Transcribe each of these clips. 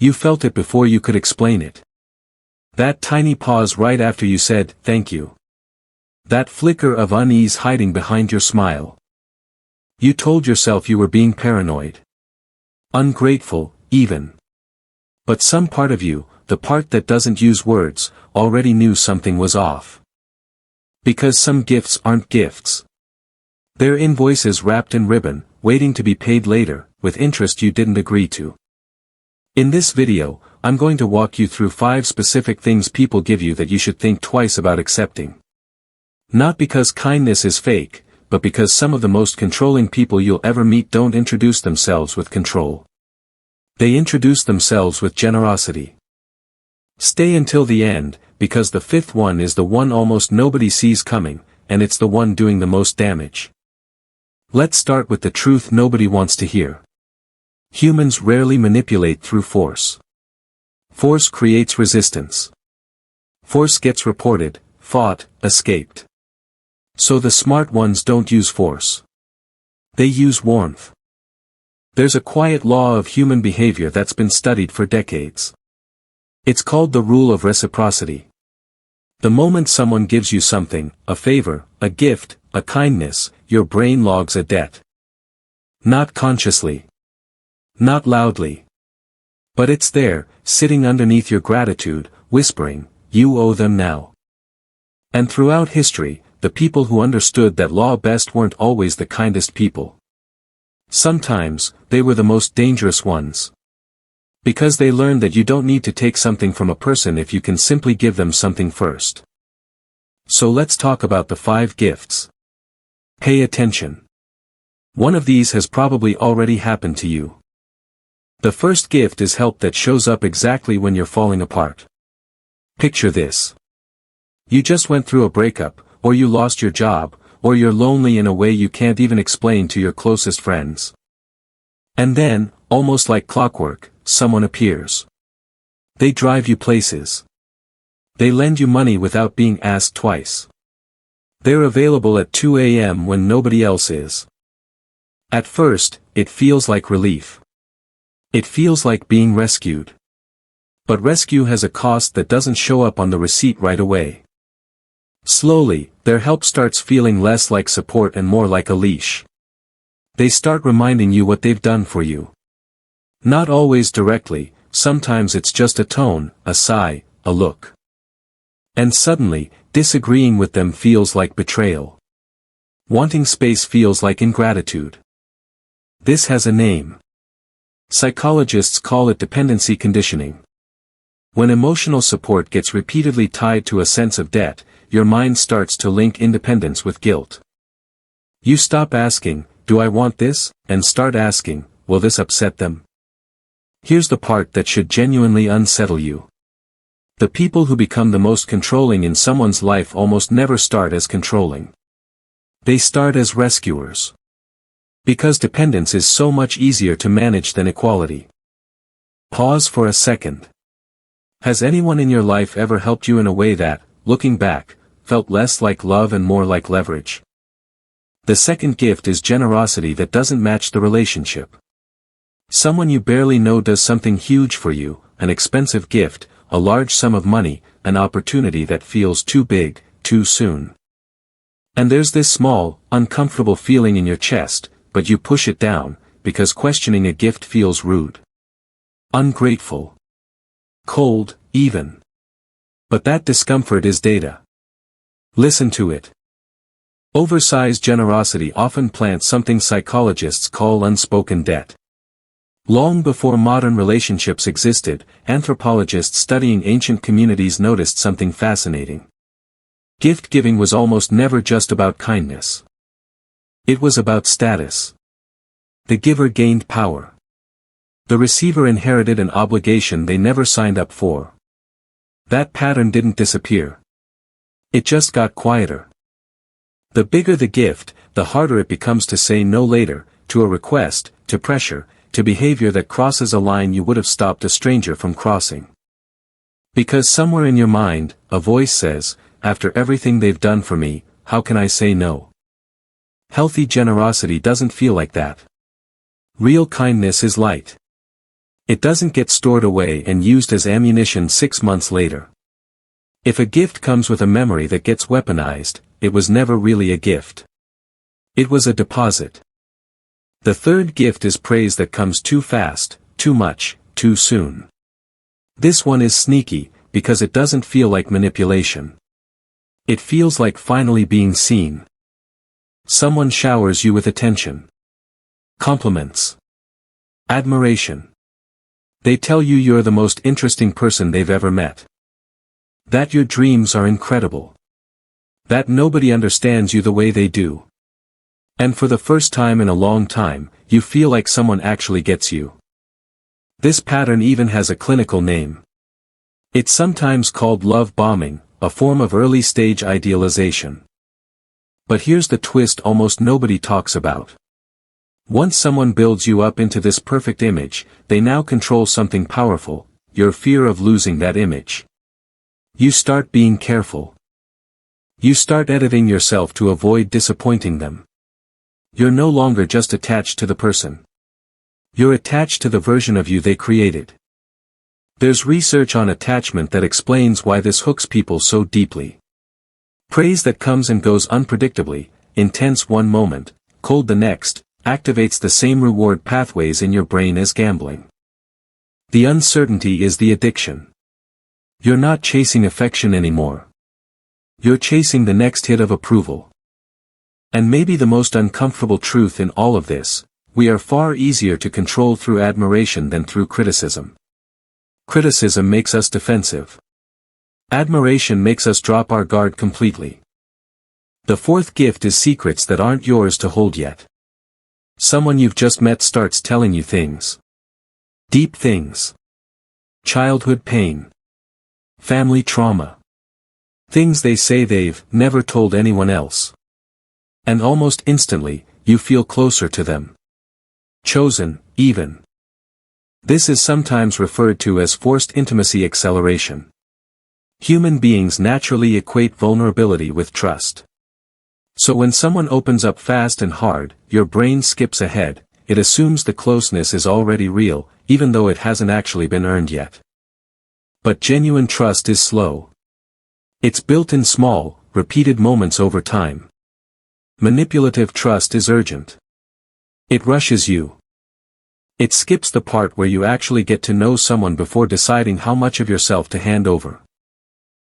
You felt it before you could explain it. That tiny pause right after you said, "Thank you." That flicker of unease hiding behind your smile. You told yourself you were being paranoid. Ungrateful, even. But some part of you, the part that doesn't use words, already knew something was off. Because some gifts aren't gifts. They're invoices wrapped in ribbon, waiting to be paid later, with interest you didn't agree to. In this video, I'm going to walk you through 5 specific things people give you that you should think twice about accepting. Not because kindness is fake, but because some of the most controlling people you'll ever meet don't introduce themselves with control. They introduce themselves with generosity. Stay until the end, because the 5th one is the one almost nobody sees coming, and it's the one doing the most damage. Let's start with the truth nobody wants to hear. Humans rarely manipulate through force. Force creates resistance. Force gets reported, fought, escaped. So the smart ones don't use force. They use warmth. There's a quiet law of human behavior that's been studied for decades. It's called the rule of reciprocity. The moment someone gives you something, a favor, a gift, a kindness, your brain logs a debt. Not consciously. Not loudly. But it's there, sitting underneath your gratitude, whispering, "You owe them now." And throughout history, the people who understood that law best weren't always the kindest people. Sometimes, they were the most dangerous ones. Because they learned that you don't need to take something from a person if you can simply give them something first. So let's talk about the 5 gifts. Pay attention. One of these has probably already happened to you. The first gift is help that shows up exactly when you're falling apart. Picture this. You just went through a breakup, or you lost your job, or you're lonely in a way you can't even explain to your closest friends. And then, almost like clockwork, someone appears. They drive you places. They lend you money without being asked twice. They're available at 2 a.m. when nobody else is. At first, it feels like relief. It feels like being rescued. But rescue has a cost that doesn't show up on the receipt right away. Slowly, their help starts feeling less like support and more like a leash. They start reminding you what they've done for you. Not always directly, sometimes it's just a tone, a sigh, a look. And suddenly, disagreeing with them feels like betrayal. Wanting space feels like ingratitude. This has a name. Psychologists call it dependency conditioning. When emotional support gets repeatedly tied to a sense of debt, your mind starts to link independence with guilt. You stop asking, "Do I want this?" and start asking, "Will this upset them?" Here's the part that should genuinely unsettle you. The people who become the most controlling in someone's life almost never start as controlling. They start as rescuers. Because dependence is so much easier to manage than equality. Pause for a second. Has anyone in your life ever helped you in a way that, looking back, felt less like love and more like leverage? The second gift is generosity that doesn't match the relationship. Someone you barely know does something huge for you, an expensive gift, a large sum of money, an opportunity that feels too big, too soon. And there's this small, uncomfortable feeling in your chest, but you push it down, because questioning a gift feels rude. Ungrateful. Cold, even. But that discomfort is data. Listen to it. Oversized generosity often plants something psychologists call unspoken debt. Long before modern relationships existed, anthropologists studying ancient communities noticed something fascinating. Gift giving was almost never just about kindness. It was about status. The giver gained power. The receiver inherited an obligation they never signed up for. That pattern didn't disappear. It just got quieter. The bigger the gift, the harder it becomes to say no later, to a request, to pressure, to behavior that crosses a line you would have stopped a stranger from crossing. Because somewhere in your mind, a voice says, "After everything they've done for me, how can I say no?" Healthy generosity doesn't feel like that. Real kindness is light. It doesn't get stored away and used as ammunition 6 months later. If a gift comes with a memory that gets weaponized, it was never really a gift. It was a deposit. The third gift is praise that comes too fast, too much, too soon. This one is sneaky, because it doesn't feel like manipulation. It feels like finally being seen. Someone showers you with attention. Compliments. Admiration. They tell you you're the most interesting person they've ever met. That your dreams are incredible. That nobody understands you the way they do. And for the first time in a long time, you feel like someone actually gets you. This pattern even has a clinical name. It's sometimes called love bombing, a form of early-stage idealization. But here's the twist almost nobody talks about. Once someone builds you up into this perfect image, they now control something powerful, your fear of losing that image. You start being careful. You start editing yourself to avoid disappointing them. You're no longer just attached to the person. You're attached to the version of you they created. There's research on attachment that explains why this hooks people so deeply. Praise that comes and goes unpredictably, intense one moment, cold the next, activates the same reward pathways in your brain as gambling. The uncertainty is the addiction. You're not chasing affection anymore. You're chasing the next hit of approval. And maybe the most uncomfortable truth in all of this, we are far easier to control through admiration than through criticism. Criticism makes us defensive. Admiration makes us drop our guard completely. The fourth gift is secrets that aren't yours to hold yet. Someone you've just met starts telling you things. Deep things. Childhood pain. Family trauma. Things they say they've never told anyone else. And almost instantly, you feel closer to them. Chosen, even. This is sometimes referred to as forced intimacy acceleration. Human beings naturally equate vulnerability with trust. So when someone opens up fast and hard, your brain skips ahead, it assumes the closeness is already real, even though it hasn't actually been earned yet. But genuine trust is slow. It's built in small, repeated moments over time. Manipulative trust is urgent. It rushes you. It skips the part where you actually get to know someone before deciding how much of yourself to hand over.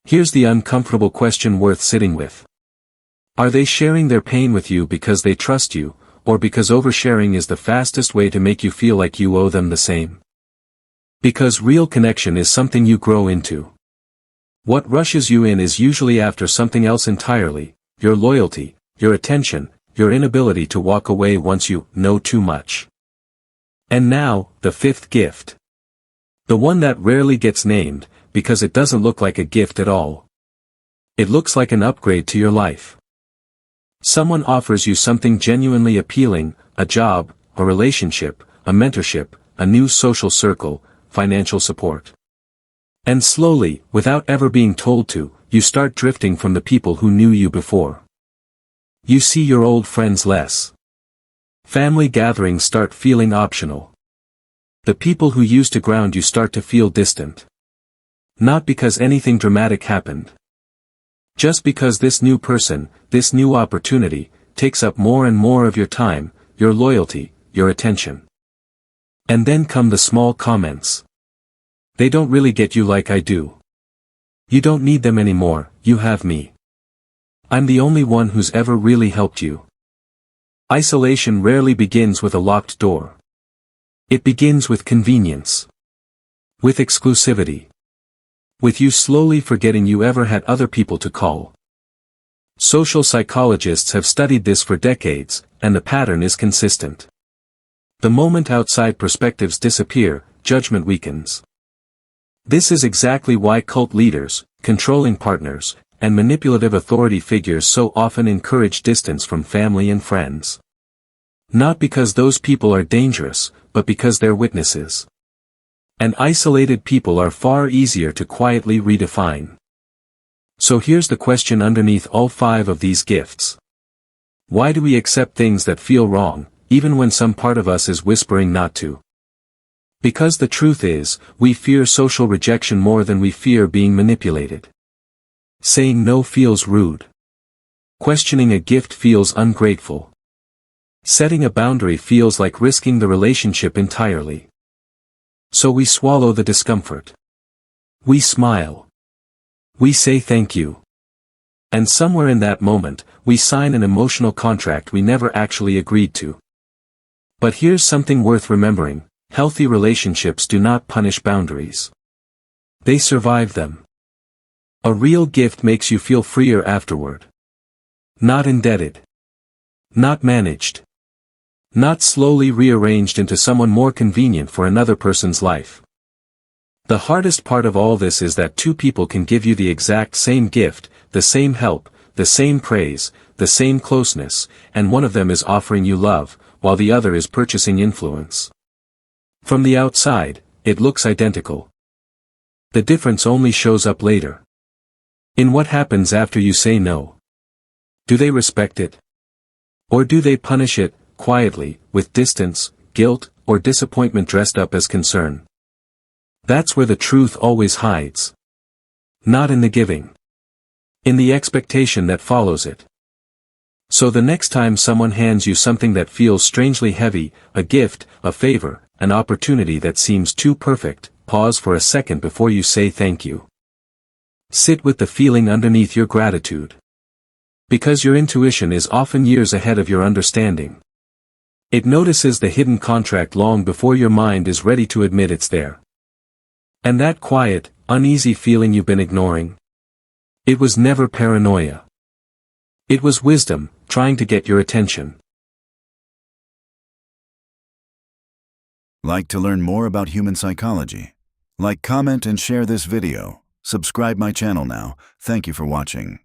Here's the uncomfortable question worth sitting with. Are they sharing their pain with you because they trust you, or because oversharing is the fastest way to make you feel like you owe them the same? Because real connection is something you grow into. What rushes you in is usually after something else entirely, your loyalty, your attention, your inability to walk away once you know too much. And now, the fifth gift. The one that rarely gets named, because it doesn't look like a gift at all. It looks like an upgrade to your life. Someone offers you something genuinely appealing, a job, a relationship, a mentorship, a new social circle, financial support. And slowly, without ever being told to, you start drifting from the people who knew you before. You see your old friends less. Family gatherings start feeling optional. The people who used to ground you start to feel distant. Not because anything dramatic happened. Just because this new person, this new opportunity, takes up more and more of your time, your loyalty, your attention. And then come the small comments. They don't really get you like I do. You don't need them anymore, you have me. I'm the only one who's ever really helped you. Isolation rarely begins with a locked door. It begins with convenience. With exclusivity. With you slowly forgetting you ever had other people to call. Social psychologists have studied this for decades, and the pattern is consistent. The moment outside perspectives disappear, judgment weakens. This is exactly why cult leaders, controlling partners, and manipulative authority figures so often encourage distance from family and friends. Not because those people are dangerous, but because they're witnesses. And isolated people are far easier to quietly redefine. So here's the question underneath all 5 of these gifts. Why do we accept things that feel wrong, even when some part of us is whispering not to? Because the truth is, we fear social rejection more than we fear being manipulated. Saying no feels rude. Questioning a gift feels ungrateful. Setting a boundary feels like risking the relationship entirely. So we swallow the discomfort. We smile. We say thank you. And somewhere in that moment, we sign an emotional contract we never actually agreed to. But here's something worth remembering: healthy relationships do not punish boundaries. They survive them. A real gift makes you feel freer afterward. Not indebted. Not managed. Not slowly rearranged into someone more convenient for another person's life. The hardest part of all this is that two people can give you the exact same gift, the same help, the same praise, the same closeness, and one of them is offering you love, while the other is purchasing influence. From the outside, it looks identical. The difference only shows up later. In what happens after you say no. Do they respect it? Or do they punish it, quietly, with distance, guilt, or disappointment dressed up as concern? That's where the truth always hides. Not in the giving. In the expectation that follows it. So the next time someone hands you something that feels strangely heavy, a gift, a favor, an opportunity that seems too perfect, pause for a second before you say thank you. Sit with the feeling underneath your gratitude. Because your intuition is often years ahead of your understanding. It notices the hidden contract long before your mind is ready to admit it's there. And that quiet, uneasy feeling you've been ignoring? It was never paranoia. It was wisdom, trying to get your attention. Like to learn more about human psychology? Like, comment, and share this video. Subscribe my channel now. Thank you for watching.